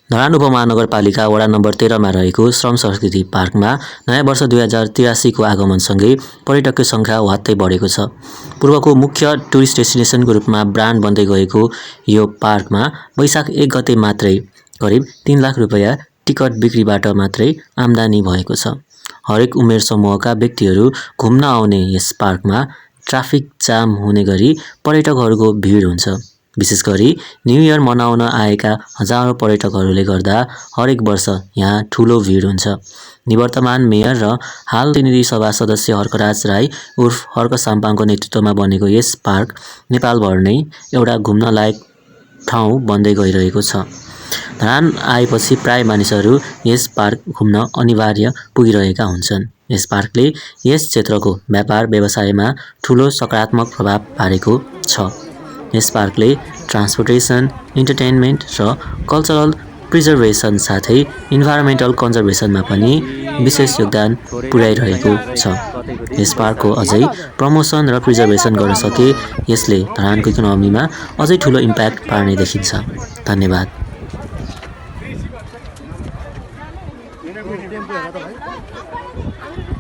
धरान उपमहानगरपालिका वडा नम्बर 13 मा रहेको श्रम संस्कृति पार्कमा नयाँ वर्ष 2083 को आगमनसँगै पर्यटकको सङ्ख्या वात्तै बढेको छ। पूर्वको मुख्य टुरिस्ट डेस्टिनेसनको रूपमा ब्रान्ड बन्दै गएको यो पार्कमा वैशाख 1 गते मात्रै करिब 3 लाख रुपैयाँ टिकट बिक्रीबाट मात्रै आम्दानी भएको छ। हरेक उमेर समूहका व्यक्तिहरू घुम्न आउने यस पार्कमा ट्राफिक जाम हुने गरी पर्यटकहरूको भिड हुन्छ। विशेष गरी न्यू इयर मनाउन आएका हजारौं पर्यटकहरूले गर्दा हरेक वर्ष यहाँ ठूलो भिड हुन्छ। निवर्तमान मेयर र हाल प्रतिनिधि सभा सदस्य हर्कराज राई उर्फ हर्क साम्पाङको नेतृत्वमा बनेको यस पार्क नेपालभर नै एउटा घुम्न लायक ठाउँ बन्दै गइरहेको छ। धरान आएपछि प्राय मानिसहरू यस पार्क घुम्न अनिवार्य पुगिरहेका हुन्छन्। यस पार्कले यस क्षेत्रको व्यापार व्यवसायमा ठूलो सकारात्मक प्रभाव पारेको छ। यस पार्कले ट्रान्सपोर्टेसन, इन्टरटेनमेन्ट र कल्चरल प्रिजर्भेसन साथै इन्भाइरोमेन्टल कन्जर्भेसनमा पनि विशेष योगदान पुर्याइरहेको छ। यस पार्कको अझै प्रमोसन र प्रिजर्भेसन गर्न सके यसले धरानको इकोनोमीमा अझै ठूलो इम्प्याक्ट पार्ने देखिन्छ। धन्यवाद। टेम्पो हेर त भाइ।